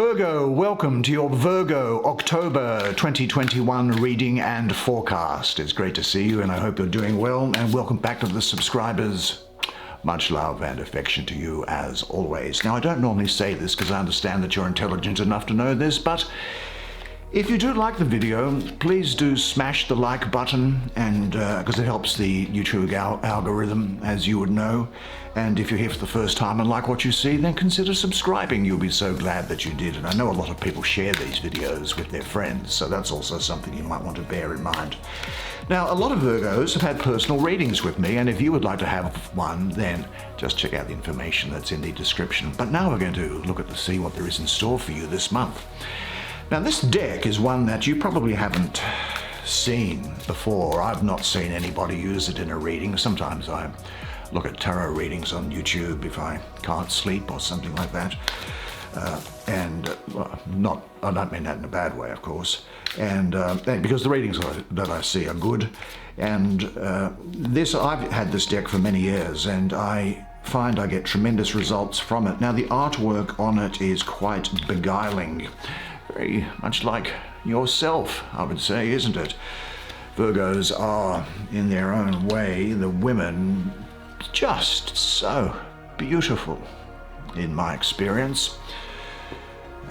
Virgo, welcome to your Virgo October 2021 reading and forecast. It's great to see you and I hope you're doing well, and welcome back to the subscribers. Much love and affection to you as always. Now, I don't normally say this because I understand that you're intelligent enough to know this, but if you do like the video, please do smash the like button, and because it helps the YouTube algorithm, as you would know. And if you're here for the first time and like what you see, then consider subscribing. You'll be so glad that you did. And I know a lot of people share these videos with their friends, so that's also something you might want to bear in mind. Now, a lot of Virgos have had personal readings with me, and if you would like to have one, then just check out the information that's in the description. But now we're going to look at to see what there is in store for you this month. Now, this deck is one that you probably haven't seen before. I've not seen anybody use it in a reading. Sometimes I look at tarot readings on YouTube if I can't sleep or something like that. I don't mean that in a bad way, of course. And because the readings that I see are good. And I've had this deck for many years, and I find I get tremendous results from it. Now, the artwork on it is quite beguiling. Very much like yourself, I would say, isn't it? Virgos are, in their own way, the women, just so beautiful, in my experience.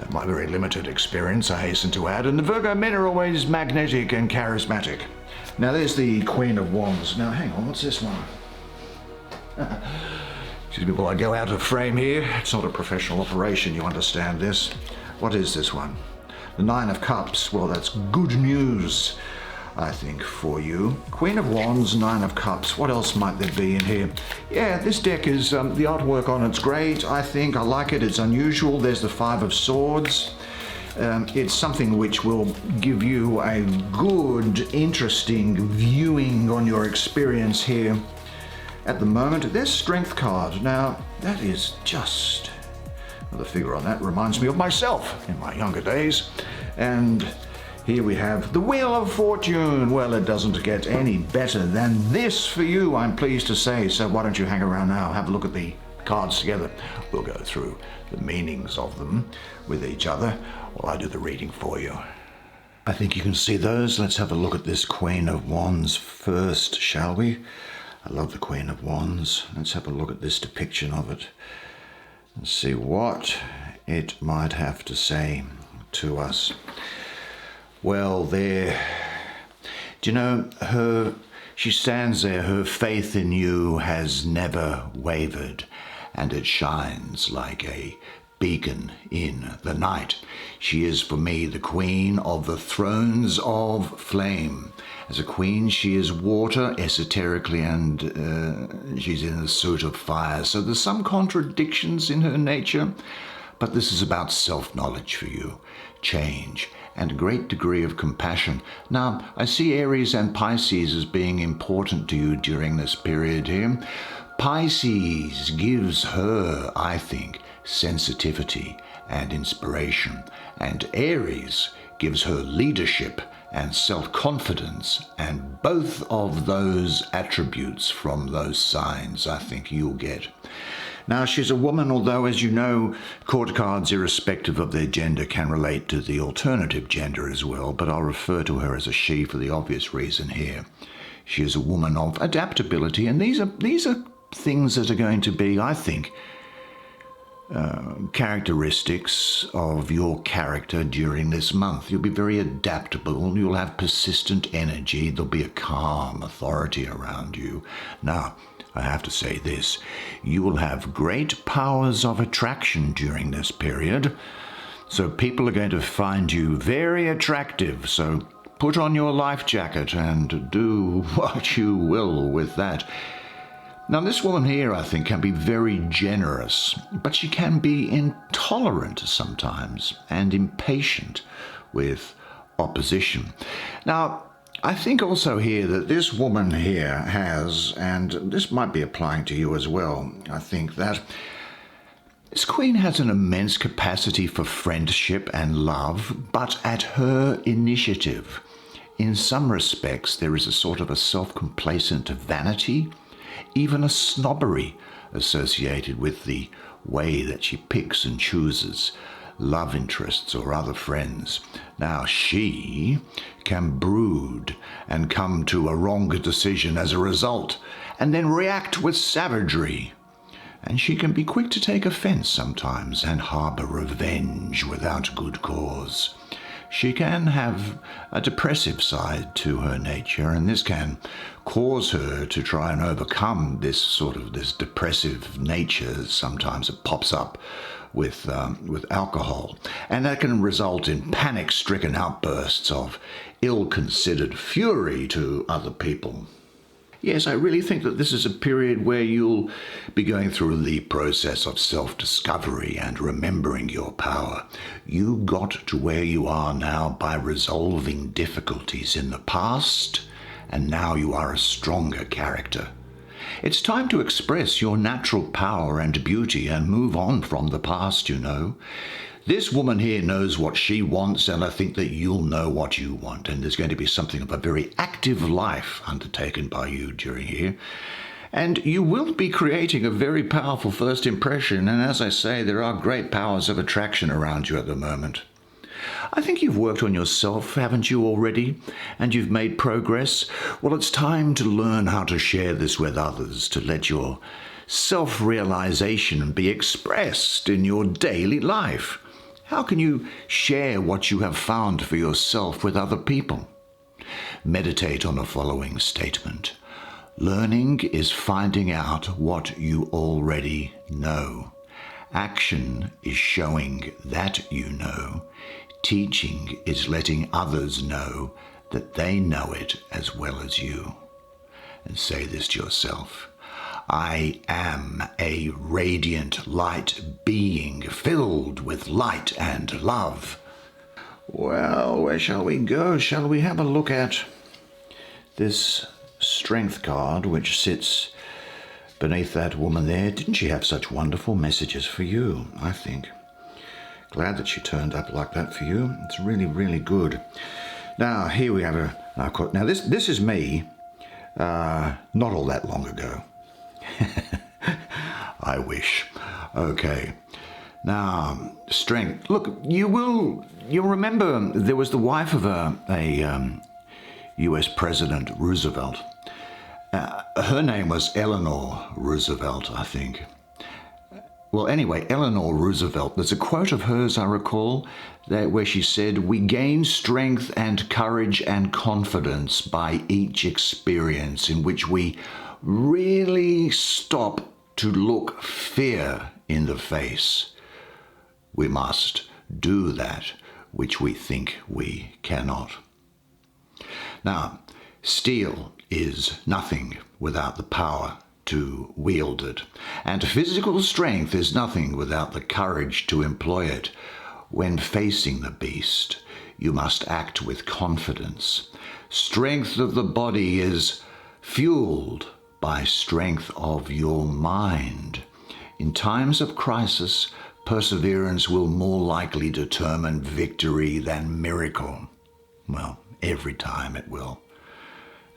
My very limited experience, I hasten to add. And the Virgo men are always magnetic and charismatic. Now, there's the Queen of Wands. Now, hang on, what's this one? Excuse me while I go out of frame here. It's not a professional operation, you understand this. What is this one? The Nine of Cups. Well, that's good news, I think, for you. Queen of Wands, Nine of Cups. What else might there be in here? Yeah, this deck is, the artwork on it's great, I think. I like it. It's unusual. There's the Five of Swords. It's something which will give you a good, interesting viewing on your experience here at the moment. There's Strength card. Now, that is just... the figure on that reminds me of myself in my younger days. And here we have the Wheel of Fortune. Well, it doesn't get any better than this for you, I'm pleased to say. So why don't you hang around now, have a look at the cards together. We'll go through the meanings of them with each other while I do the reading for you. I think you can see those. Let's have a look at this Queen of Wands first, shall we? I love the Queen of Wands. Let's have a look at this depiction of it and see what it might have to say to us. Well, there, do you know, she stands there, her faith in you has never wavered, and it shines like a beacon in the night. She is for me the queen of the thrones of flame. As a queen, she is water esoterically, and she's in the suit of fire. So there's some contradictions in her nature, but this is about self-knowledge for you, change, and a great degree of compassion. Now, I see Aries and Pisces as being important to you during this period here. Pisces gives her, I think, sensitivity and inspiration, and Aries gives her leadership and self-confidence, and both of those attributes from those signs I think you'll get. Now, she's a woman, although, as you know, court cards, irrespective of their gender, can relate to the alternative gender as well, but I'll refer to her as a she for the obvious reason here. She is a woman of adaptability, and these are things that are going to be, I think, characteristics of your character during this month. You'll be very adaptable, you'll have persistent energy, there'll be a calm authority around you. Now, I have to say this, you will have great powers of attraction during this period, so people are going to find you very attractive, so put on your life jacket and do what you will with that. Now, this woman here, I think, can be very generous, but she can be intolerant sometimes and impatient with opposition. Now, I think also here that this woman here has, and this might be applying to you as well, I think that this queen has an immense capacity for friendship and love, but at her initiative. In some respects, there is a sort of a self-complacent vanity, even a snobbery associated with the way that she picks and chooses love interests or other friends. Now she can brood and come to a wrong decision as a result, and then react with savagery. And she can be quick to take offense sometimes and harbor revenge without good cause. She can have a depressive side to her nature, and this can cause her to try and overcome this depressive nature. Sometimes it pops up with alcohol, and that can result in panic-stricken outbursts of ill-considered fury to other people. Yes, I really think that this is a period where you'll be going through the process of self-discovery and remembering your power. You got to where you are now by resolving difficulties in the past, and now you are a stronger character. It's time to express your natural power and beauty and move on from the past, you know. This woman here knows what she wants, and I think that you'll know what you want. And there's going to be something of a very active life undertaken by you during here. And you will be creating a very powerful first impression. And as I say, there are great powers of attraction around you at the moment. I think you've worked on yourself, haven't you, already? And you've made progress. Well, it's time to learn how to share this with others, to let your self-realization be expressed in your daily life. How can you share what you have found for yourself with other people? Meditate on the following statement. Learning is finding out what you already know. Action is showing that you know. Teaching is letting others know that they know it as well as you. And say this to yourself. I am a radiant light being filled with light and love. Well, where shall we go? Shall we have a look at this strength card which sits beneath that woman there? Didn't she have such wonderful messages for you, I think? Glad that she turned up like that for you. It's really, really good. Now, here we have a... Now, this is me not all that long ago. I wish. Okay. Now, strength. Look, you'll remember there was the wife of a US President Roosevelt. Her name was Eleanor Roosevelt, I think. Well, anyway, Eleanor Roosevelt, there's a quote of hers, I recall, where she said, "We gain strength and courage and confidence by each experience in which we really stop to look fear in the face. We must do that which we think we cannot." Now, steel is nothing without the power to wield it, and physical strength is nothing without the courage to employ it. When facing the beast, you must act with confidence. Strength of the body is fueled by strength of your mind. In times of crisis, perseverance will more likely determine victory than miracle. Well, every time it will,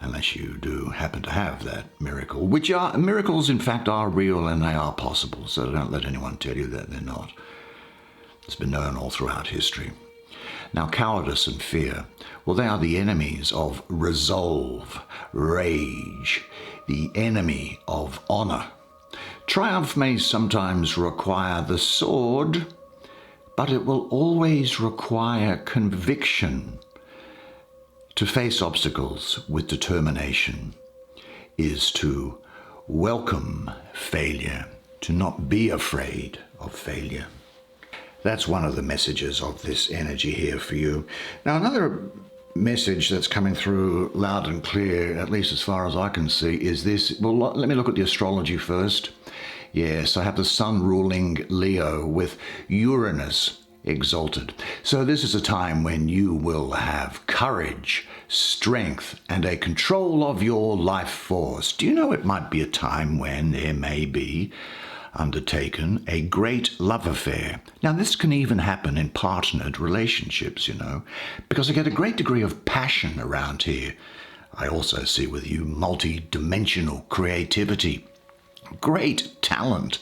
unless you do happen to have that miracle, which miracles in fact are real and they are possible, so don't let anyone tell you that they're not. It's been known all throughout history. Now, cowardice and fear, well, they are the enemies of resolve, rage, the enemy of honor. Triumph may sometimes require the sword, but it will always require conviction. To face obstacles with determination is to welcome failure, to not be afraid of failure. That's one of the messages of this energy here for you. Now, another message that's coming through loud and clear, at least as far as I can see, is this. Well, let me look at the astrology first. Yes, I have the sun ruling Leo with Uranus exalted. So this is a time when you will have courage, strength, and a control of your life force. Do you know it might be a time when there may be undertaken a great love affair? Now, this can even happen in partnered relationships, you know, because I get a great degree of passion around here. I also see with you multi-dimensional creativity, great talent,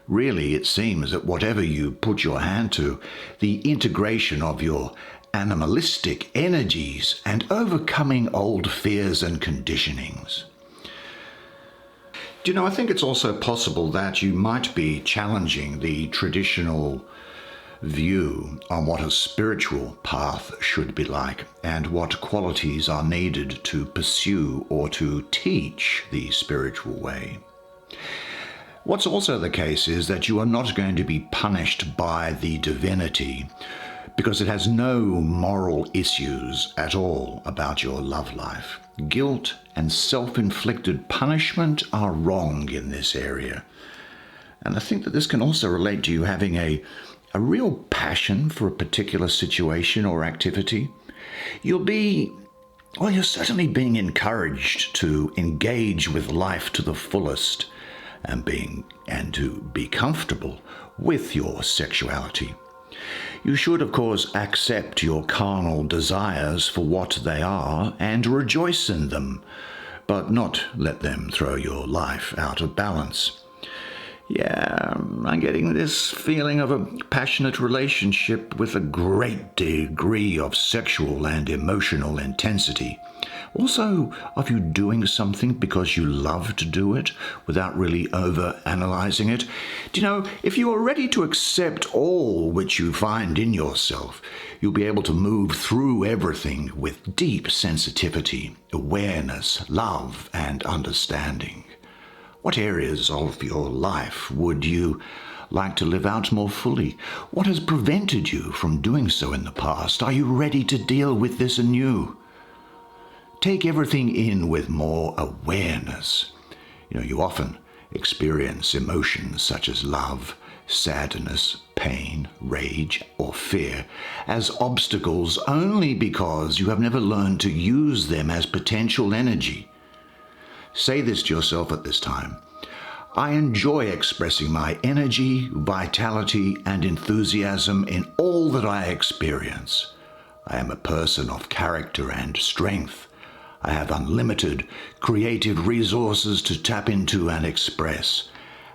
Really, it seems that whatever you put your hand to, the integration of your animalistic energies and overcoming old fears and conditionings. Do you know, I think it's also possible that you might be challenging the traditional view on what a spiritual path should be like and what qualities are needed to pursue or to teach the spiritual way. What's also the case is that you are not going to be punished by the divinity because it has no moral issues at all about your love life. Guilt and self-inflicted punishment are wrong in this area. And I think that this can also relate to you having a real passion for a particular situation or activity. You're certainly being encouraged to engage with life to the fullest and to be comfortable with your sexuality. You should, of course, accept your carnal desires for what they are and rejoice in them, but not let them throw your life out of balance. Yeah, I'm getting this feeling of a passionate relationship with a great degree of sexual and emotional intensity. Also, of you doing something because you love to do it without really over-analyzing it. Do you know, if you are ready to accept all which you find in yourself, you'll be able to move through everything with deep sensitivity, awareness, love, and understanding. What areas of your life would you like to live out more fully? What has prevented you from doing so in the past? Are you ready to deal with this anew? Take everything in with more awareness. You often experience emotions such as love, sadness, pain, rage, or fear as obstacles only because you have never learned to use them as potential energy. Say this to yourself at this time. I enjoy expressing my energy, vitality, and enthusiasm in all that I experience. I am a person of character and strength. I have unlimited creative resources to tap into and express,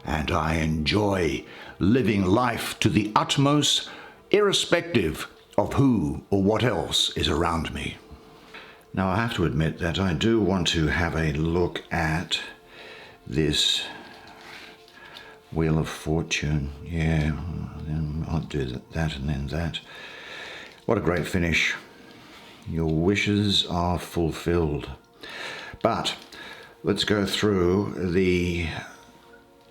and I enjoy living life to the utmost, irrespective of who or what else is around me. Now, I have to admit that I do want to have a look at this Wheel of Fortune. Yeah, I'll do that and then that. What a great finish. Your wishes are fulfilled. But let's go through the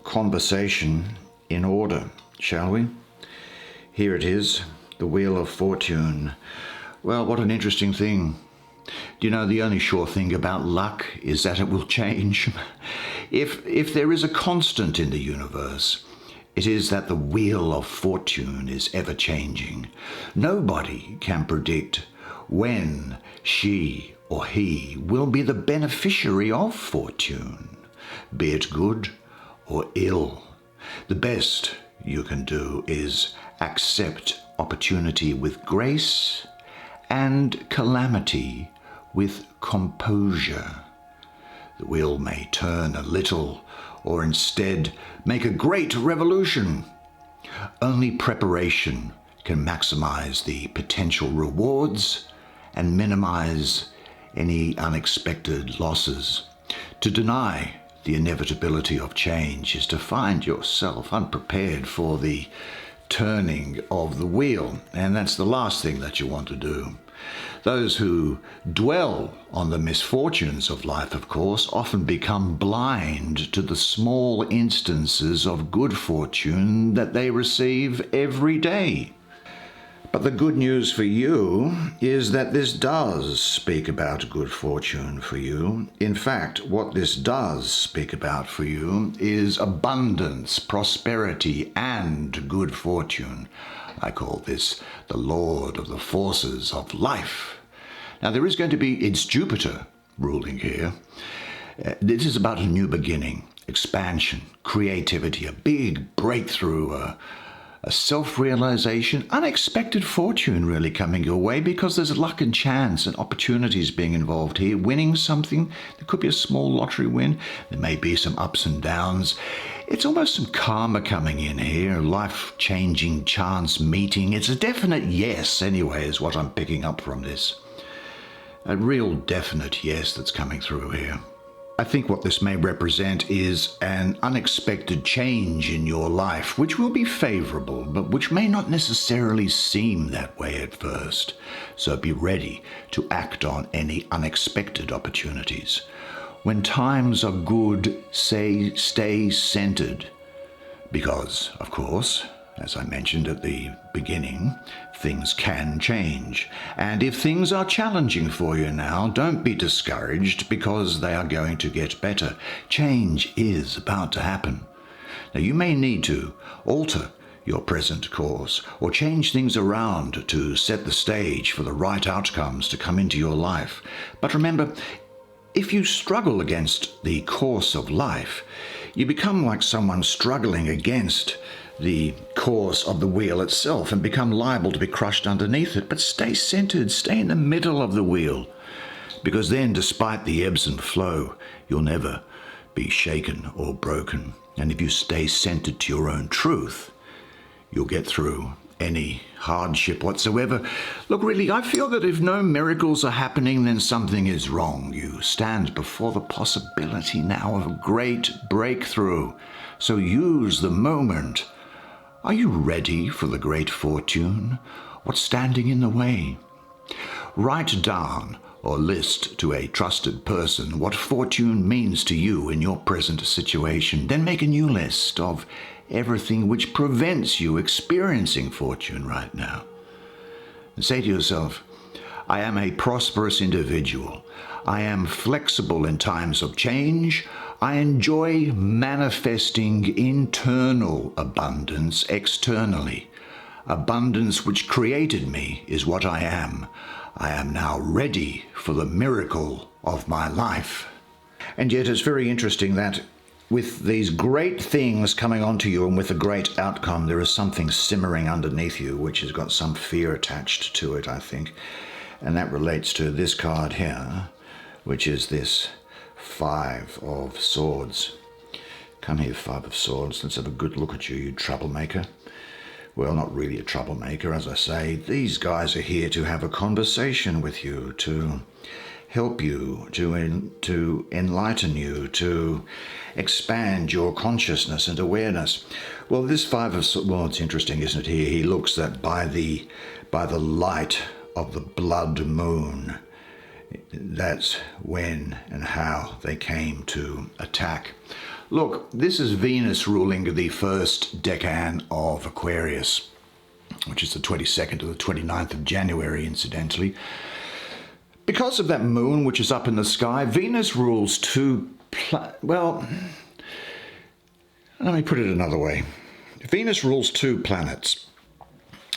conversation in order, shall we? Here it is, the Wheel of Fortune. Well, what an interesting thing. Do you know, the only sure thing about luck is that it will change. If there is a constant in the universe, it is that the Wheel of Fortune is ever changing. Nobody can predict when she or he will be the beneficiary of fortune, be it good or ill. The best you can do is accept opportunity with grace and calamity with composure. The wheel may turn a little or instead make a great revolution. Only preparation can maximize the potential rewards and minimize any unexpected losses. To deny the inevitability of change is to find yourself unprepared for the turning of the wheel, and that's the last thing that you want to do. Those who dwell on the misfortunes of life, of course, often become blind to the small instances of good fortune that they receive every day. But the good news for you is that this does speak about good fortune for you. In fact, what this does speak about for you is abundance, prosperity, and good fortune. I call this the Lord of the forces of life. Now, there is going to be, it's Jupiter ruling here. This is about a new beginning, expansion, creativity, a big breakthrough, a self-realization, unexpected fortune really coming your way because there's luck and chance and opportunities being involved here. Winning something, there could be a small lottery win. There may be some ups and downs. It's almost some karma coming in here, life-changing chance meeting. It's a definite yes, anyway, is what I'm picking up from this. A real definite yes that's coming through here. I think what this may represent is an unexpected change in your life, which will be favorable, but which may not necessarily seem that way at first. So be ready to act on any unexpected opportunities. When times are good, stay centered. Because, of course, as I mentioned at the beginning, things can change. And if things are challenging for you now, don't be discouraged, because they are going to get better. Change is about to happen. Now, you may need to alter your present course or change things around to set the stage for the right outcomes to come into your life. But remember, if you struggle against the course of life, you become like someone struggling against the course of the wheel itself and become liable to be crushed underneath it. But stay centered, stay in the middle of the wheel, because then, despite the ebbs and flow, you'll never be shaken or broken. And if you stay centered to your own truth, you'll get through any hardship whatsoever. Look, really, I feel that if no miracles are happening, then something is wrong. You stand before the possibility now of a great breakthrough. So use the moment. Are you ready for the great fortune? What's standing in the way? Write down or list to a trusted person what fortune means to you in your present situation. Then make a new list of everything which prevents you experiencing fortune right now. And say to yourself, I am a prosperous individual. I am flexible in times of change. I enjoy manifesting internal abundance externally. Abundance which created me is what I am. I am now ready for the miracle of my life. And yet it's very interesting that with these great things coming onto you and with a great outcome, there is something simmering underneath you which has got some fear attached to it, I think. And that relates to this card here, which is this Five of Swords. Come here, Five of Swords. Let's have a good look at you, you troublemaker. Well, not really a troublemaker, as I say. These guys are here to have a conversation with you, to help you, to enlighten you, to expand your consciousness and awareness. Well, this Five of Swords, well, it's interesting, isn't it? Here he looks that by the light of the blood moon, that's when and how they came to attack. Look, this is Venus ruling the first decan of Aquarius, which is the 22nd to the 29th of January, incidentally. Because of that moon which is up in the sky, Venus rules well, let me put it another way. Venus rules two planets.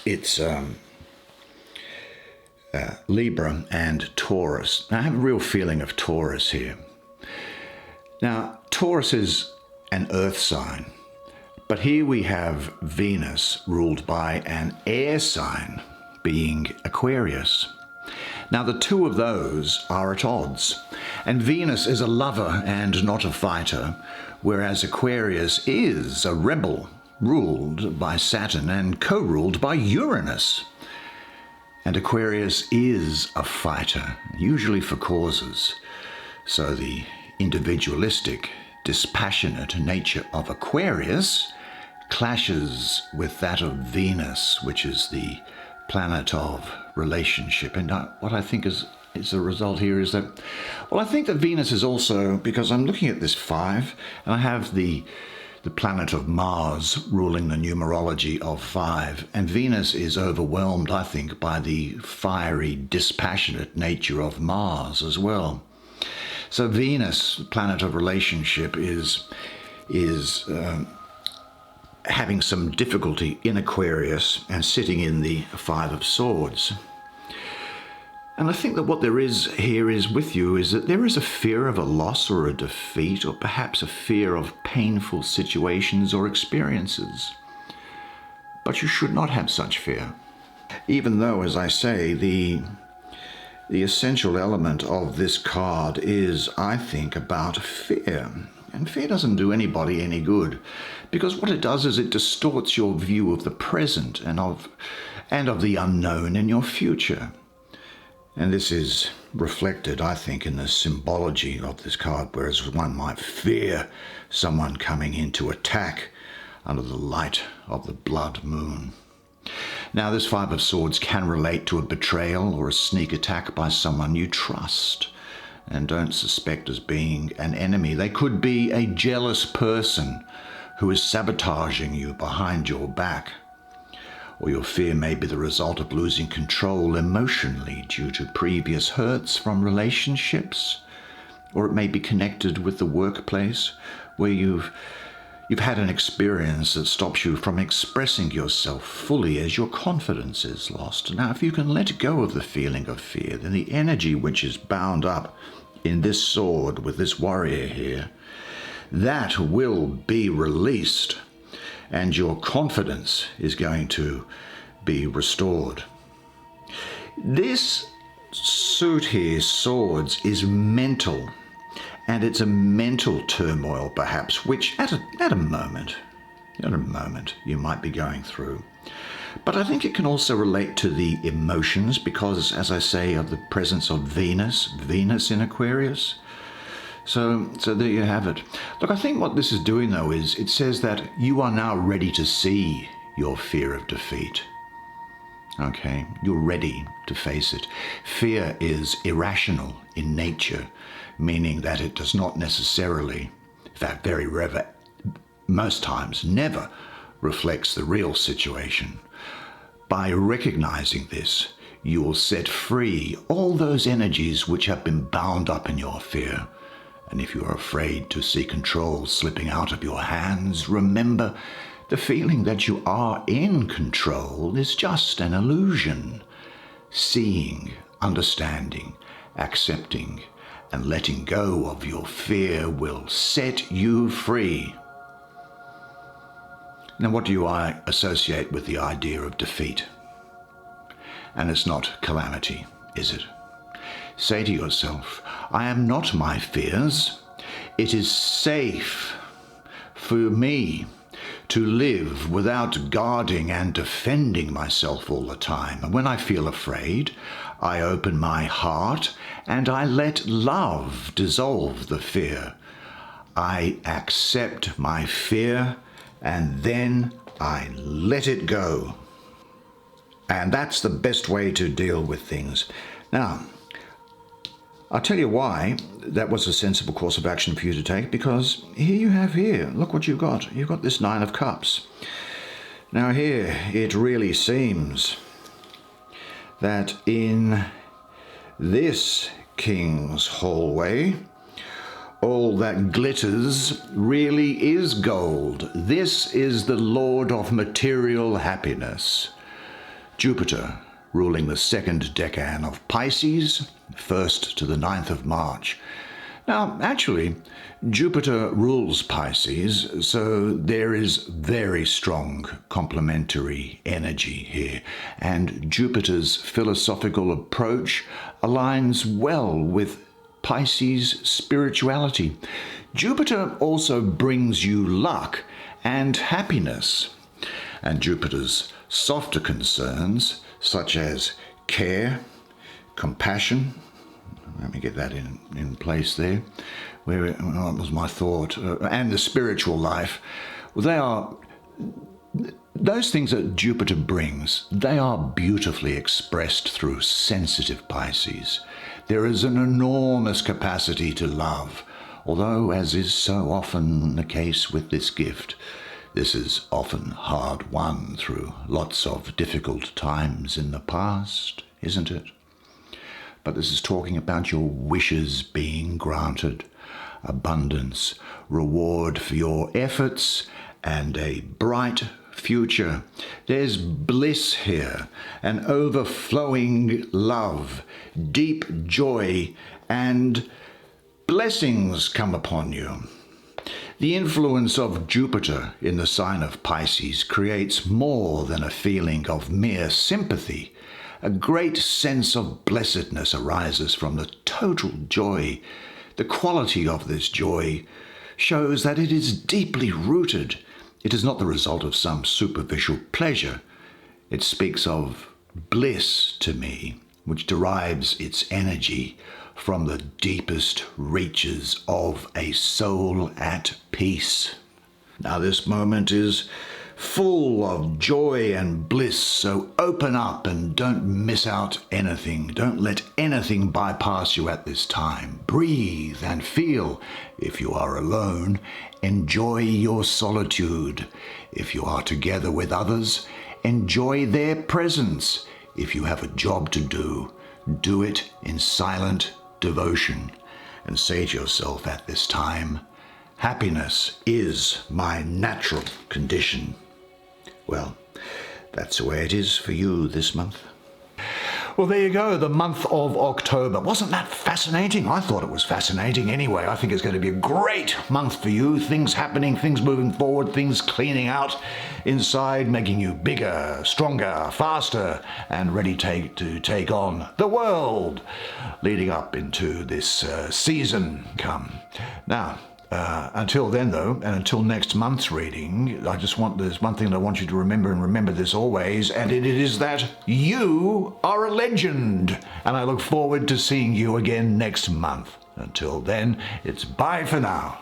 It's Libra and Taurus. Now, I have a real feeling of Taurus here. Now, Taurus is an earth sign, but here we have Venus ruled by an air sign, being Aquarius. Now, the two of those are at odds, and Venus is a lover and not a fighter, whereas Aquarius is a rebel, ruled by Saturn and co-ruled by Uranus. And Aquarius is a fighter, usually for causes. So the individualistic, dispassionate nature of Aquarius clashes with that of Venus, which is the planet of relationship. And what I think is the result here is that, well, I think that Venus is also, because I'm looking at this five, and I have the planet of Mars ruling the numerology of five, and Venus is overwhelmed, I think, by the fiery, dispassionate nature of Mars as well. So Venus, planet of relationship, is having some difficulty in Aquarius and sitting in the Five of Swords. And I think that what there is here is with you is that there is a fear of a loss or a defeat, or perhaps a fear of painful situations or experiences. But you should not have such fear. Even though, as I say, the essential element of this card is, I think, about fear. And fear doesn't do anybody any good, because what it does is it distorts your view of the present and of the unknown in your future. And this is reflected, I think, in the symbology of this card, whereas one might fear someone coming in to attack under the light of the blood moon. Now, this Five of Swords can relate to a betrayal or a sneak attack by someone you trust and don't suspect as being an enemy. They could be a jealous person who is sabotaging you behind your back. Or your fear may be the result of losing control emotionally due to previous hurts from relationships. Or it may be connected with the workplace where you've had an experience that stops you from expressing yourself fully as your confidence is lost. Now, if you can let go of the feeling of fear, then the energy which is bound up in this sword with this warrior here, that will be released, and your confidence is going to be restored. This suit here, swords, is mental. And it's a mental turmoil, perhaps, which at a moment you might be going through. But I think it can also relate to the emotions because, as I say, of the presence of Venus in Aquarius. So there you have it. Look, I think what this is doing, though, is it says that you are now ready to see your fear of defeat. Okay, you're ready to face it. Fear is irrational in nature, meaning that it does not necessarily, in fact, most times, never reflects the real situation. By recognizing this, you will set free all those energies which have been bound up in your fear. And if you are afraid to see control slipping out of your hands, remember the feeling that you are in control is just an illusion. Seeing, understanding, accepting, and letting go of your fear will set you free. Now, what do I associate with the idea of defeat? And it's not calamity, is it? Say to yourself, I am not my fears. It is safe for me to live without guarding and defending myself all the time. And when I feel afraid, I open my heart and I let love dissolve the fear. I accept my fear and then I let it go. And that's the best way to deal with things. Now, I'll tell you why that was a sensible course of action for you to take, because look what you've got. You've got this Nine of Cups. Now here, it really seems that in this king's hallway, all that glitters really is gold. This is the Lord of material happiness, Jupiter, ruling the second decan of Pisces, 1st to the 9th of March. Now, actually, Jupiter rules Pisces, so there is very strong complementary energy here, and Jupiter's philosophical approach aligns well with Pisces' spirituality. Jupiter also brings you luck and happiness, and Jupiter's softer concerns, such as care, compassion, let me get that in place there, where what was my thought, and the spiritual life, those things that Jupiter brings, they are beautifully expressed through sensitive Pisces. There is an enormous capacity to love, although, as is so often the case with this gift, this is often hard won through lots of difficult times in the past, isn't it? But this is talking about your wishes being granted, abundance, reward for your efforts, and a bright future. There's bliss here, an overflowing love, deep joy, and blessings come upon you. The influence of Jupiter in the sign of Pisces creates more than a feeling of mere sympathy. A great sense of blessedness arises from the total joy. The quality of this joy shows that it is deeply rooted. It is not the result of some superficial pleasure. It speaks of bliss to me, which derives its energy from the deepest reaches of a soul at peace. Now, this moment is full of joy and bliss, so open up and don't miss out anything. Don't let anything bypass you at this time. Breathe and feel. If you are alone, enjoy your solitude. If you are together with others, enjoy their presence. If you have a job to do it in silent devotion, and say to yourself at this time, happiness is my natural condition. Well, that's the way it is for you this month. Well, there you go, the month of October. Wasn't that fascinating? I thought it was fascinating anyway. I think it's going to be a great month for you. Things happening, things moving forward, things cleaning out inside, making you bigger, stronger, faster, and ready to take on the world, leading up into this season come. Now, until then, though, and until next month's reading, there's one thing that I want you to remember, and remember this always, and it is that you are a legend. And I look forward to seeing you again next month. Until then, it's bye for now.